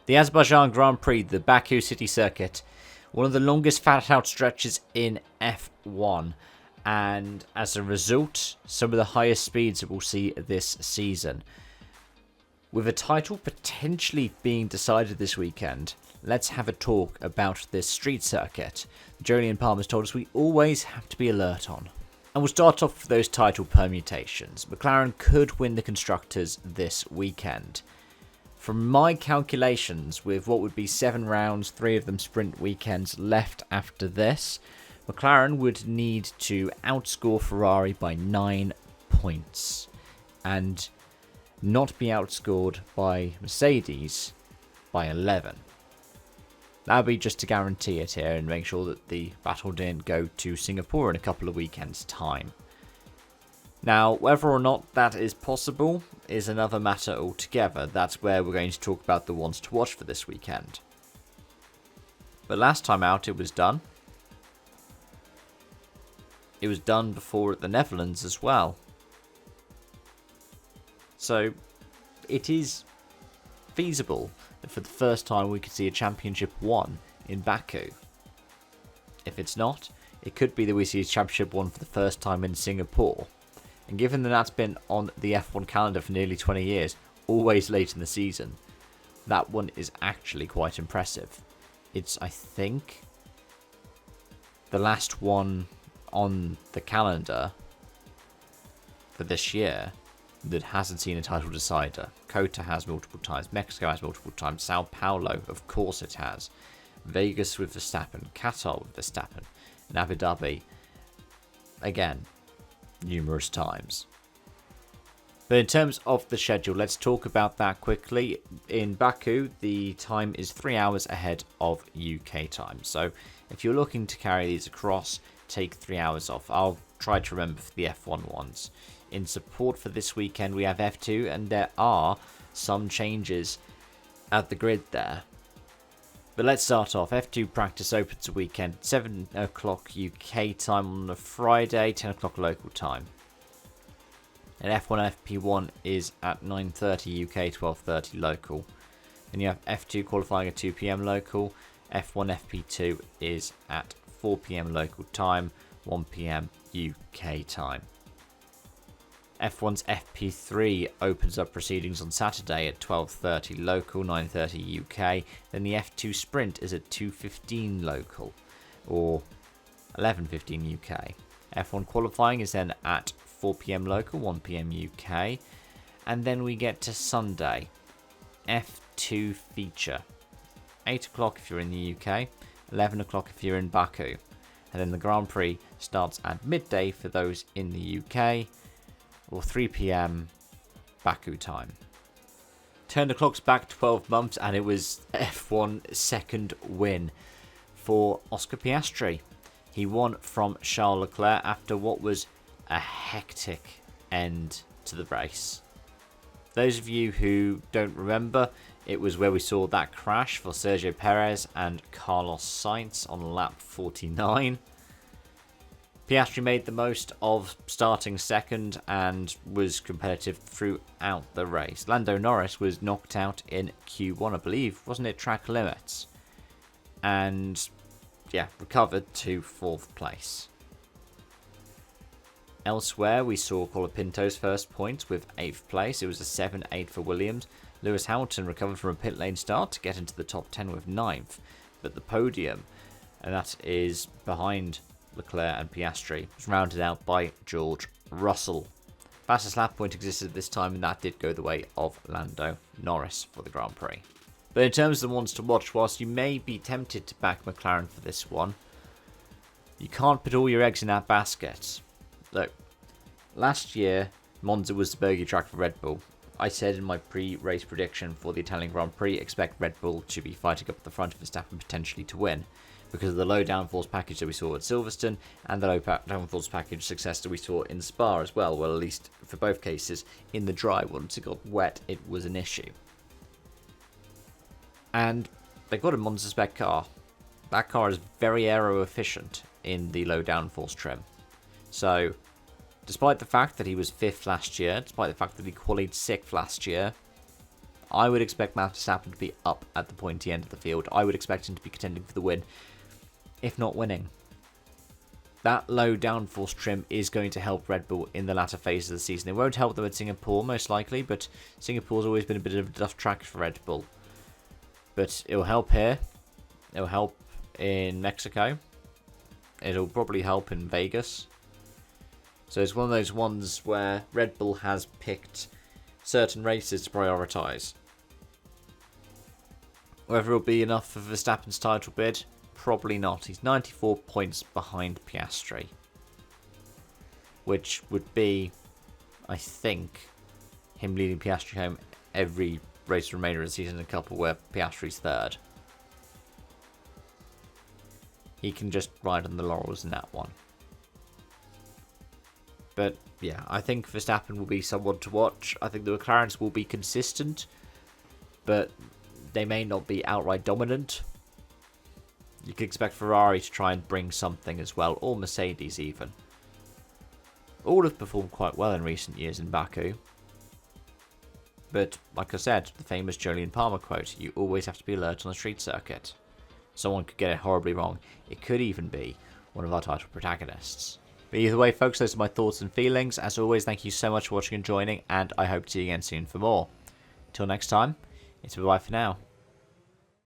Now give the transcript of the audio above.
The Azerbaijan Grand Prix, the Baku City Circuit, one of the longest flat-out stretches in F1, and as a result, some of the highest speeds that we'll see this season. With a title potentially being decided this weekend, let's have a talk about this street circuit. Jolyon Palmer's told us we always have to be alert on. And we'll start off with those title permutations. McLaren could win the Constructors this weekend. From my calculations, with what would be 7 rounds, 3 of them sprint weekends left after this, McLaren would need to outscore Ferrari by 9 points and not be outscored by Mercedes by 11. That would be just to guarantee it here and make sure that the battle didn't go to Singapore in a couple of weekends' time. Now, whether or not that is possible is another matter altogether. That's where we're going to talk about the ones to watch for this weekend. But last time out, it was done. It was done before at the Netherlands as well. So, it is feasible that for the first time we could see a championship won in Baku. If it's not, it could be that we see a championship won for the first time in Singapore. And given that that's been on the F1 calendar for nearly 20 years, always late in the season, that one is actually quite impressive. It's, I think, the last one on the calendar for this year that hasn't seen a title decider. Kota has multiple times, Mexico has multiple times, Sao Paulo, of course it has, Vegas with Verstappen, Qatar with Verstappen, and Abu Dhabi, again, numerous times. But in terms of the schedule, let's talk about that quickly. In Baku, the time is 3 hours ahead of UK time. So if you're looking to carry these across, take 3 hours off. I'll try to remember for the F1 ones. In support for this weekend, we have F2, and there are some changes at the grid there. But let's start off. F2 practice opens the weekend, 7 o'clock UK time on a Friday, 10 o'clock local time. And F1 FP1 is at 9:30 UK, 12:30 local. Then you have F2 qualifying at 2 PM local. F1 FP2 is at 4 PM local time, 1 PM UK time. F1's FP3 opens up proceedings on Saturday at 12:30 local, 9:30 UK. Then the F2 sprint is at 2:15 local, or 11:15 UK. F1 qualifying is then at 4 PM local, 1 PM UK. And then we get to Sunday. F2 feature. 8 o'clock if you're in the UK, 11 o'clock if you're in Baku. And then the Grand Prix starts at midday for those in the UK, or 3 PM Baku time. Turn the clocks back 12 months and it was F1 second win for Oscar Piastri. He won from Charles Leclerc after what was a hectic end to the race. Those of you who don't remember, it was where we saw that crash for Sergio Perez and Carlos Sainz on lap 49. Piastri made the most of starting second and was competitive throughout the race. Lando Norris was knocked out in Q1, I believe, wasn't it, track limits? And yeah, recovered to 4th place. Elsewhere, we saw Colapinto's first points with 8th place. It was a 7-8 for Williams. Lewis Hamilton recovered from a pit lane start to get into the top 10 with 9th. But the podium, and that is behind Leclerc and Piastri, was rounded out by George Russell. Fastest lap point existed this time, and that did go the way of Lando Norris for the Grand Prix. But in terms of the ones to watch, whilst you may be tempted to back McLaren for this one, you can't put all your eggs in that basket. Look, last year, Monza was the bogey track for Red Bull. I said in my pre-race prediction for the Italian Grand Prix, expect Red Bull to be fighting up at the front of Verstappen potentially to win, because of the low downforce package that we saw at Silverstone and the low downforce package success that we saw in Spa as well. Well, at least for both cases, in the dry, once it got wet, it was an issue. And they got a Monza spec car. That car is very aero efficient in the low downforce trim. So, despite the fact that he was 5th last year, despite the fact that he qualified 6th last year, I would expect Max Verstappen to be up at the pointy end of the field. I would expect him to be contending for the win, if not winning. That low downforce trim is going to help Red Bull in the latter phases of the season. It won't help them at Singapore, most likely, but Singapore's always been a bit of a tough track for Red Bull. But it'll help here. It'll help in Mexico. It'll probably help in Vegas. So it's one of those ones where Red Bull has picked certain races to prioritise. Whether it'll be enough for Verstappen's title bid, probably not. He's 94 points behind Piastri, which would be, I think, him leading Piastri home every race remainder of the season, a couple where Piastri's third. He can just ride on the laurels in that one. But yeah, I think Verstappen will be someone to watch. I think the McLarens will be consistent, but they may not be outright dominant. You could expect Ferrari to try and bring something as well, or Mercedes even. All have performed quite well in recent years in Baku. But, like I said, the famous Jolyon Palmer quote, you always have to be alert on the street circuit. Someone could get it horribly wrong. It could even be one of our title protagonists. But either way, folks, those are my thoughts and feelings. As always, thank you so much for watching and joining, and I hope to see you again soon for more. Until next time, it's bye-bye for now.